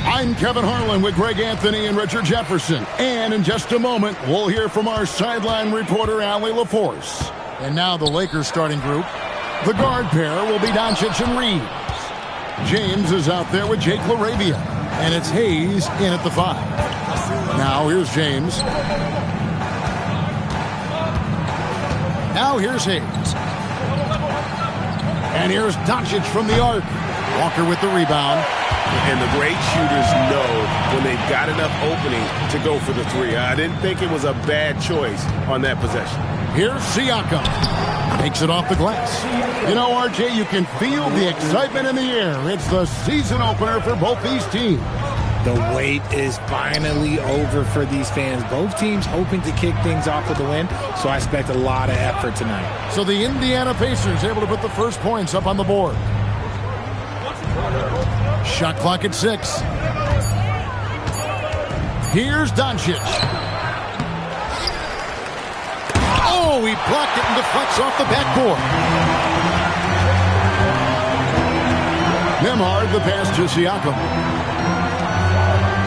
I'm Kevin Harlan with Greg Anthony and Richard Jefferson. And in just a moment, we'll hear from our sideline reporter, Allie LaForce. And now the Lakers starting group. The guard pair will be Doncic and Reeves. James is out there with Jake LaRavia. And it's Hayes in at the 5. Now here's James. Now here's Hayes. And here's Doncic from the arc. Walker with the rebound. And the great shooters know when they've got enough opening to go for the 3. I didn't think it was a bad choice on that possession. Here's Siakam. Takes it off the glass. You know, RJ, you can feel the excitement in the air. It's the season opener for both these teams. The wait is finally over for these fans. Both teams hoping to kick things off with a win, so I expect a lot of effort tonight. So the Indiana Pacers able to put the first points up on the board. Shot clock at 6. Here's Doncic. Oh, he blocked it and deflects off the backboard. Nembhard the pass to Siakam.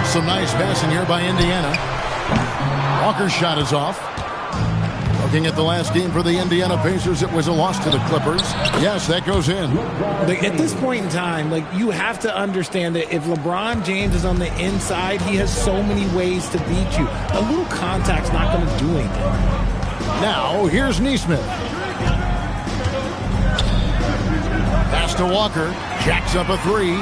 Some nice passing here by Indiana. Walker's shot is off. Looking at the last game for the Indiana Pacers, it was a loss to the Clippers. Yes, that goes in. At this point in time, you have to understand that if LeBron James is on the inside, he has so many ways to beat you. A little contact's not going to do anything. Now, here's Nesmith. Pass to Walker. Jacks up a 3.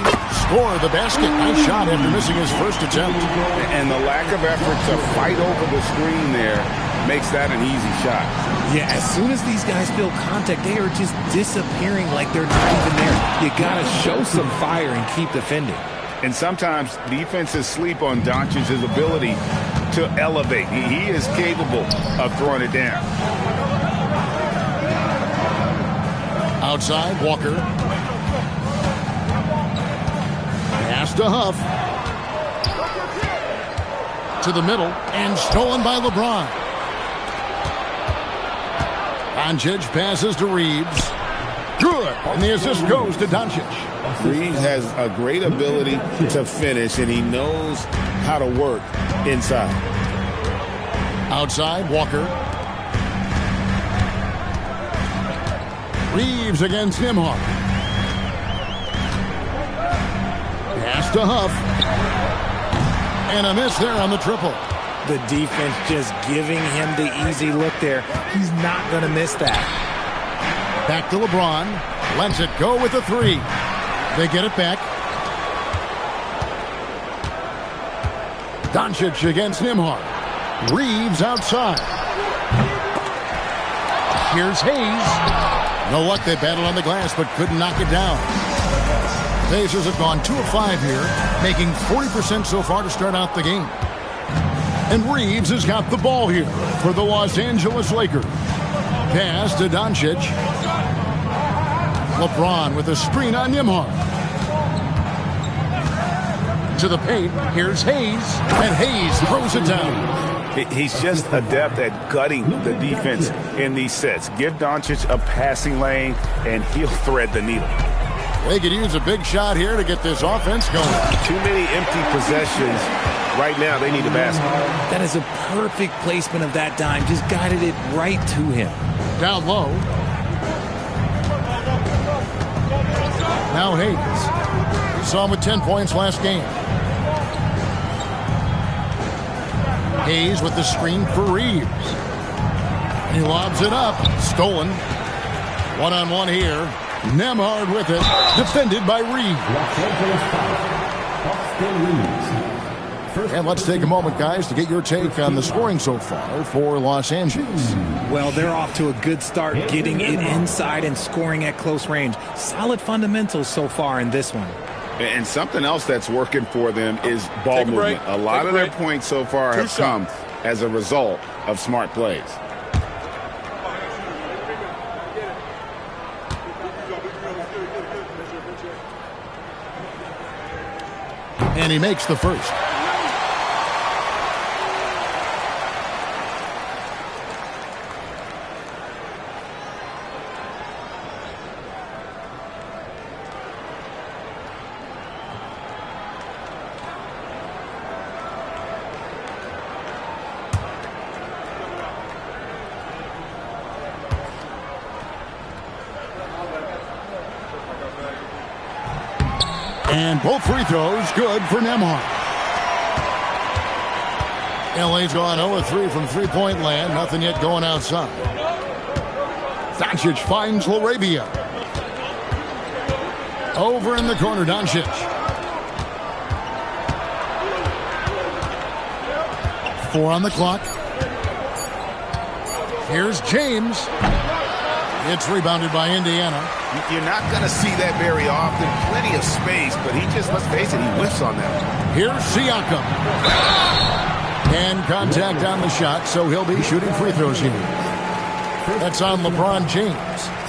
Score the basket. Nice shot after missing his first attempt. And the lack of effort to fight over the screen there makes that an easy shot. Yeah, as soon as these guys feel contact, they are just disappearing like they're not even there. You got to show some fire and keep defending. And sometimes defenses sleep on Doncic's ability to elevate. He is capable of throwing it down. Outside, Walker. Pass to Huff. To the middle, and stolen by LeBron. Doncic passes to Reeves. Good. And the assist goes to Doncic. Reeves has a great ability to finish, and he knows how to work inside. Outside, Walker. Reeves against Nembhard. Pass to Huff. And a miss there on the triple. The defense just giving him the easy look there. He's not going to miss that. Back to LeBron. Lets it go with the 3. They get it back. Doncic against Nembhard. Reeves outside. Here's Hayes. No luck. They battled on the glass but couldn't knock it down. Pacers have gone 2 of 5 here, making 40% so far to start out the game. And Reeves has got the ball here for the Los Angeles Lakers. Pass to Doncic. LeBron with a screen on Nembhard. To the paint. Here's Hayes. And Hayes throws it down. He's just adept at gutting the defense in these sets. Give Doncic a passing lane, and he'll thread the needle. They could use a big shot here to get this offense going. Too many empty possessions. Right now, they need the basket. That is a perfect placement of that dime. Just guided it right to him. Down low. Now Hayes. We saw him with 10 points last game. Hayes with the screen for Reeves. He lobs it up. Stolen. One-on-one here. Nembhard with it. Defended by Reeves. And let's take a moment, guys, to get your take on the scoring so far for Los Angeles. Well, they're off to a good start getting it inside and scoring at close range. Solid fundamentals so far in this one. And something else that's working for them is ball movement. A lot of their points so far have come as a result of smart plays. And he makes the first. And both free throws good for Nembhard. LA's gone 0-3 from three-point land. Nothing yet going outside. Doncic finds Larabia. Over in the corner, Doncic. Four on the clock. Here's James. It's rebounded by Indiana. You're not going to see that very often. Plenty of space, but he just, let's face it, he whiffs on that. Here's Siakam. And contact on the shot, so he'll be shooting free throws here. That's on LeBron James.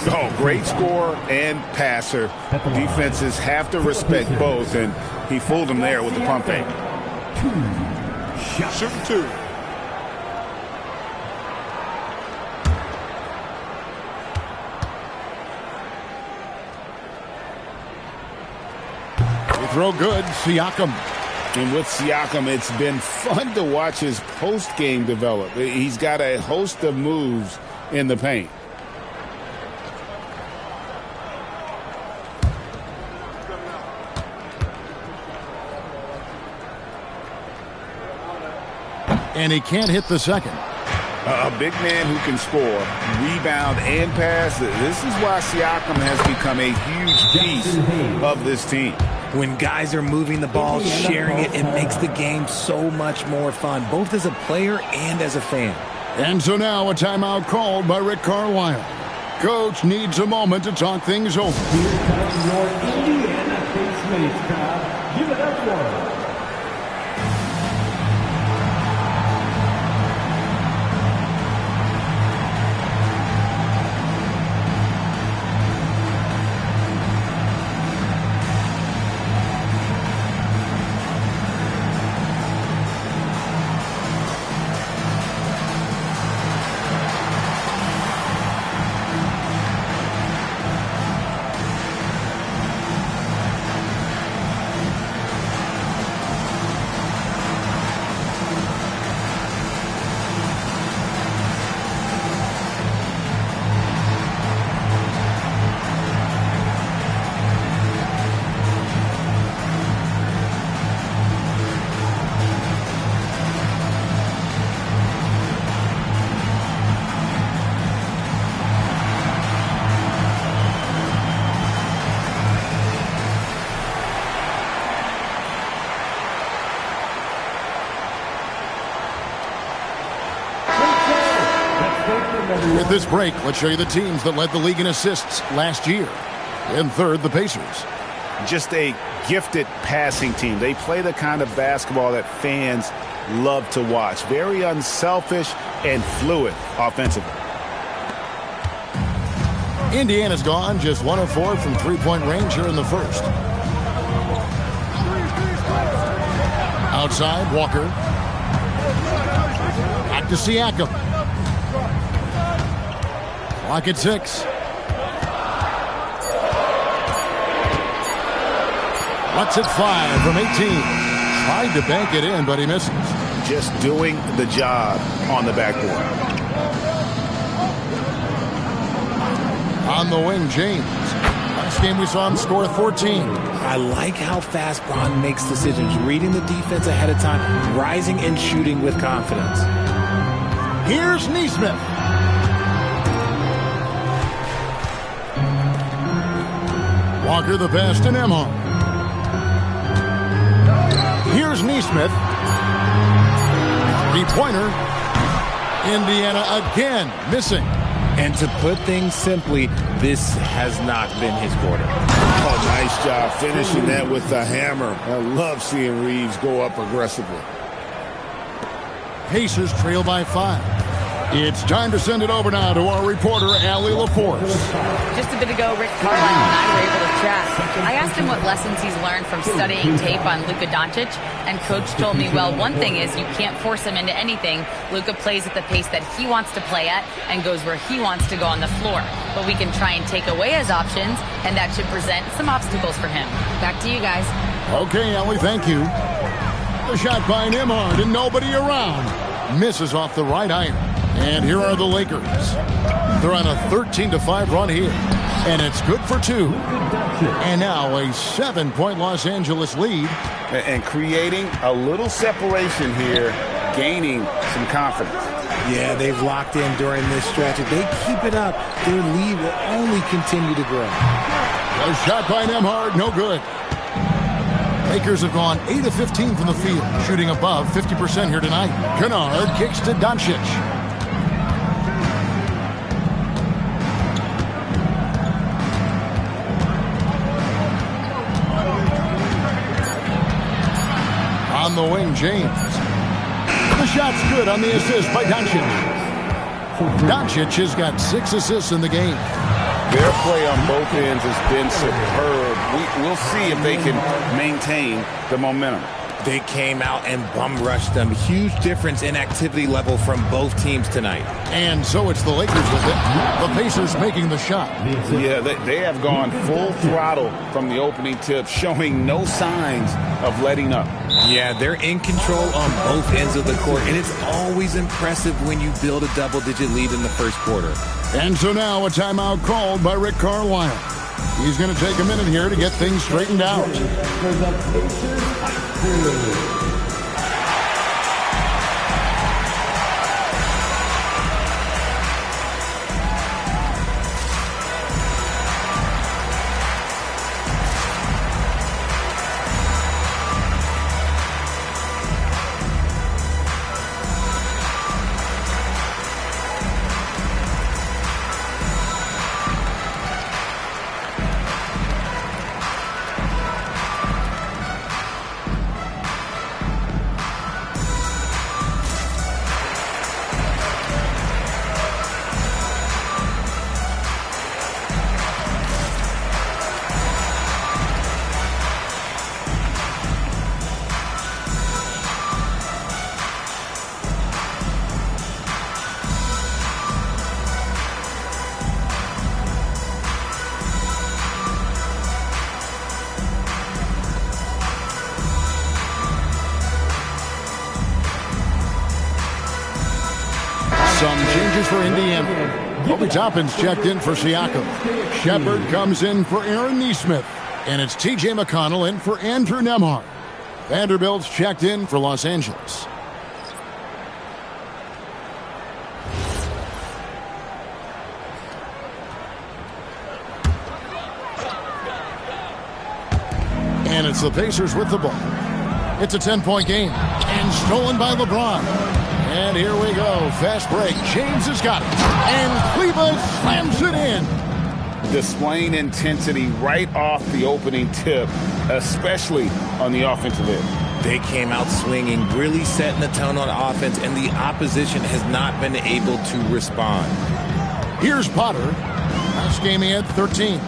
Oh, great scorer and passer. Defenses have to respect both, and he fooled them there with the pump fake. Shooting two. Throw good, Siakam. And with Siakam, it's been fun to watch his post-game develop. He's got a host of moves in the paint. And he can't hit the second. A big man who can score, rebound, and pass. This is why Siakam has become a huge piece of this team. When guys are moving the ball, sharing it, it makes the game so much more fun, both as a player and as a fan. And so now a timeout called by Rick Carlisle. Coach needs a moment to talk things over. Here comes your Indiana base mates, crowd. Give it up for him. With this break, let's show you the teams that led the league in assists last year. In third, the Pacers. Just a gifted passing team. They play the kind of basketball that fans love to watch. Very unselfish and fluid offensively. Indiana's gone just 1 of 4 from three-point range here in the first. Outside, Walker. Back to Siakam. Clock at 6. Lets it fly from 18. Tried to bank it in, but he misses. Just doing the job on the backboard. On the wing, James. Last game we saw him score 14. I like how fast Bron makes decisions, reading the defense ahead of time, rising and shooting with confidence. Here's Nesmith. Walker the pass to Nembhard. Here's Nesmith. Three-pointer. Indiana again missing. And to put things simply, this has not been his quarter. Oh, nice job finishing that with the hammer. I love seeing Reeves go up aggressively. Pacers trail by 5. It's time to send it over now to our reporter, Allie LaForce. Just a bit ago, Rick Carlisle and I were able to chat. I asked him what lessons he's learned from studying tape on Luka Doncic, and Coach told me, well, one thing is you can't force him into anything. Luka plays at the pace that he wants to play at and goes where he wants to go on the floor. But we can try and take away his options, and that should present some obstacles for him. Back to you guys. Okay, Allie, thank you. The shot by Nembhard and nobody around. Misses off the right iron. And here are the Lakers. They're on a 13-5 run here. And it's good for 2. And now a 7-point Los Angeles lead. And creating a little separation here, gaining some confidence. Yeah, they've locked in during this stretch. If they keep it up, their lead will only continue to grow. A shot by Nembhard, no good. Lakers have gone 8 of 15 from the field, shooting above 50% here tonight. Kunad kicks to Doncic. On the wing, James. The shot's good on the assist by Doncic. Doncic has got 6 assists in the game. Their play on both ends has been superb. We'll see if they can maintain the momentum. They came out and bum rushed them. Huge difference in activity level from both teams tonight. And so it's the Lakers with it. The Pacers making the shot. Yeah, they have gone full throttle from the opening tip, showing no signs of letting up. Yeah, they're in control on both ends of the court, and it's always impressive when you build a double-digit lead in the first quarter. And so now a timeout called by Rick Carlisle. He's going to take a minute here to get things straightened out. For the Pacers High School. Some changes for Indiana. Obi Toppin's checked in for Siakam. Shepard comes in for Aaron Nesmith. And it's T.J. McConnell in for Andrew Nembhard. Vanderbilt's checked in for Los Angeles. And it's the Pacers with the ball. It's a 10-point game. And stolen by LeBron. And here we go. Fast break. James has got it. And Cleveland slams it in. Displaying intensity right off the opening tip, especially on the offensive end. They came out swinging, really setting the tone on offense, and the opposition has not been able to respond. Here's Potter. Last game he had 13.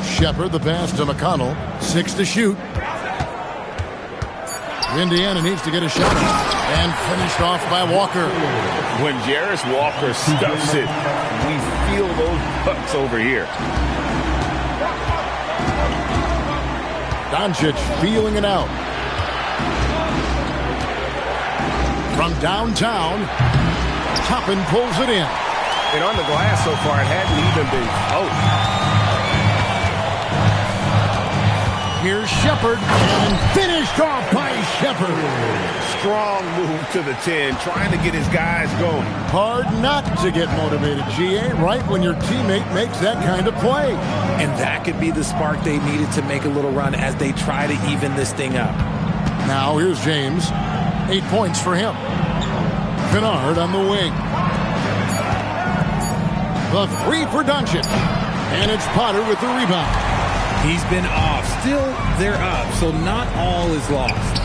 Shepard, the pass to McConnell. 6 to shoot. Indiana needs to get a shot. And finished off by Walker. When Jarris Walker stuffs it, we feel those bucks over here. Doncic feeling it out. From downtown, Toppin pulls it in. And on the glass so far, it hadn't even been close. Here's Shepard, and finished off by Shepard. Strong move to the 10, trying to get his guys going. Hard not to get motivated, GA, right when your teammate makes that kind of play. And that could be the spark they needed to make a little run as they try to even this thing up. Now here's James. 8 points for him. Kunad on the wing. The 3 for Doncic. And it's Potter with the rebound. He's been off. Still, they're up, so not all is lost.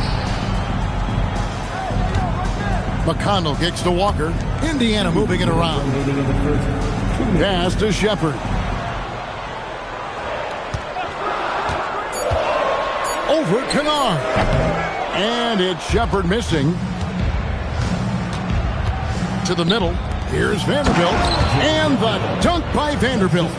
McConnell kicks to Walker. Indiana moving it around. Pass to Shepard. Over Kunad. And it's Shepard missing. To the middle. Here's Vanderbilt. And the dunk by Vanderbilt.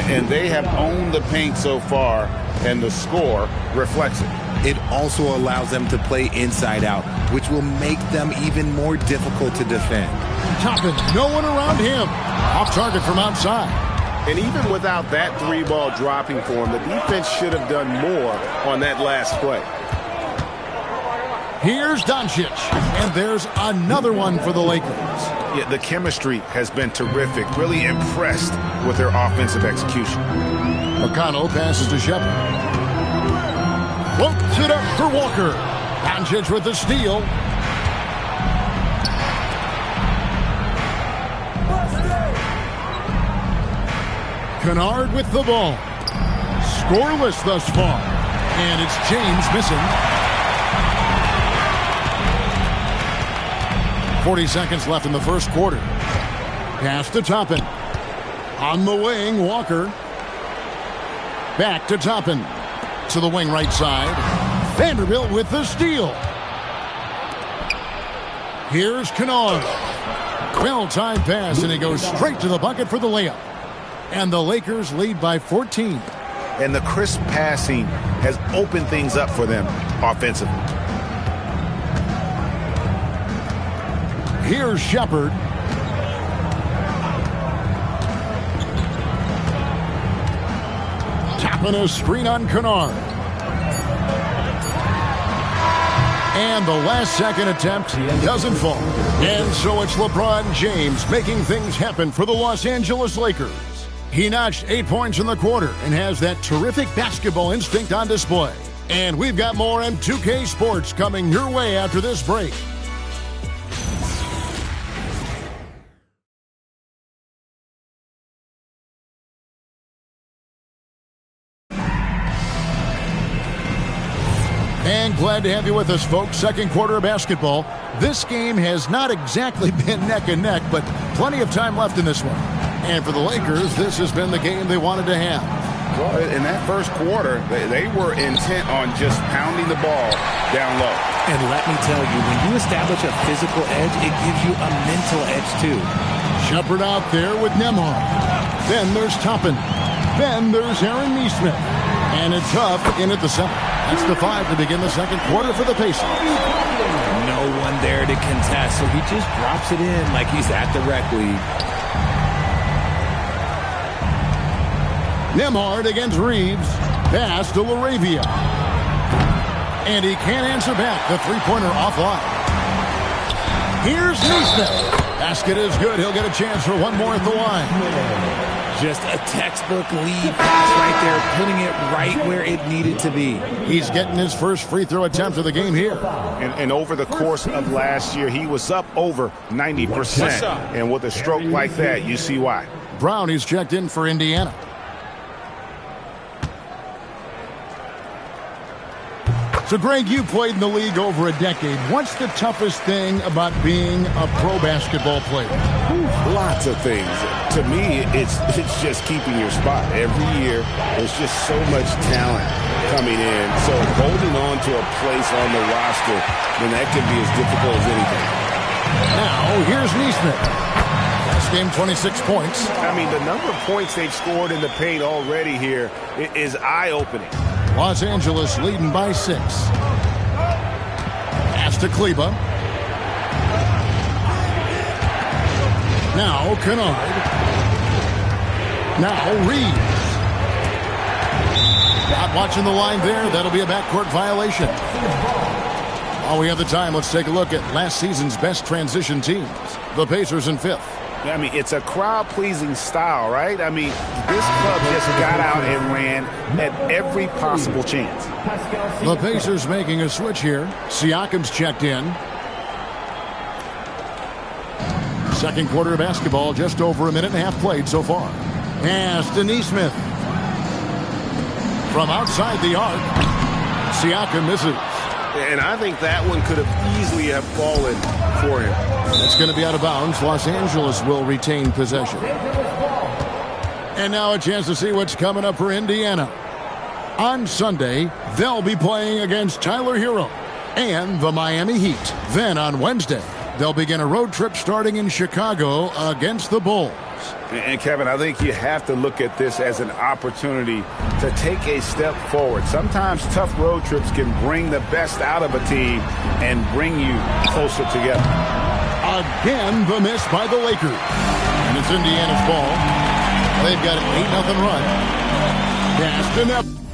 And they have owned the paint so far. and the score reflects it. It also allows them to play inside out, which will make them even more difficult to defend. Toppin, no one around him. Off target from outside. And even without that three-ball dropping for him, the defense should have done more on that last play. Here's Doncic, and there's another one for the Lakers. Yeah, the chemistry has been terrific. Really impressed with their offensive execution. McConnell passes to Shepard. Floats it up for Walker. Doncic with the steal. Kunad with the ball. Scoreless thus far. And it's James missing. 40 seconds left in the first quarter. Pass to Toppin. On the wing, Walker. Back to Toppin. To the wing right side. Vanderbilt with the steal. Here's Kunad. Well-timed pass, and he goes straight to the bucket for the layup. And the Lakers lead by 14. And the crisp passing has opened things up for them offensively. Here's Shepard. Tapping a screen on Kunad. And the last-second attempt doesn't fall. And so it's LeBron James making things happen for the Los Angeles Lakers. He notched 8 points in the quarter and has that terrific basketball instinct on display. And we've got more M2K Sports coming your way after this break. And glad to have you with us, folks. Second quarter of basketball. This game has not exactly been neck and neck, but plenty of time left in this one. And for the Lakers, this has been the game they wanted to have. Well, in that first quarter, they were intent on just pounding the ball down low. And let me tell you, when you establish a physical edge, it gives you a mental edge too. Shepard out there with Nembhard. Then there's Toppin. Then there's Aaron Nesmith. And it's Huff in at the center. That's the 5 to begin the second quarter for the Pacers. No one there to contest, so he just drops it in like he's at the rec league. Nembhard against Reeves. Pass to LaRavia. And he can't answer back. The three-pointer offline. Here's Nesmith. Basket is good. He'll get a chance for one more at the line. Just a textbook lead pass right there, putting it right where it needed to be. He's getting his first free throw attempt of the game here. And over the course of last year, he was up over 90%. And with a stroke like that, you see why. Brown, he's checked in for Indiana. So, Greg, you played in the league over a decade. What's the toughest thing about being a pro basketball player? Lots of things. To me, it's just keeping your spot. Every year, there's just so much talent coming in. So holding on to a place on the roster, then that can be as difficult as anything. Now, here's Nesmith. Last game, 26 points. I mean, the number of points they've scored in the paint already here is eye-opening. Los Angeles leading by 6. Pass to Kleba. Now Kunad. Now Reeves. Not watching the line there. That'll be a backcourt violation. While we have the time, let's take a look at last season's best transition teams. The Pacers in 5th. I mean, it's a crowd-pleasing style, right? I mean, this club just got out and ran at every possible chance. The Pacers making a switch here. Siakam's checked in. Second quarter of basketball, just over a minute and a half played so far. Pass to Nesmith. From outside the arc, Siakam misses. And I think that one could have easily have fallen for him. It's going to be out of bounds. Los Angeles will retain possession. And now a chance to see what's coming up for Indiana. On Sunday, they'll be playing against Tyler Hero and the Miami Heat. Then on Wednesday, they'll begin a road trip starting in Chicago against the Bulls. And Kevin, I think you have to look at this as an opportunity to take a step forward. Sometimes tough road trips can bring the best out of a team and bring you closer together. Again, the miss by the Lakers. And it's Indiana's ball. They've got an 8-0 run. Gaston up.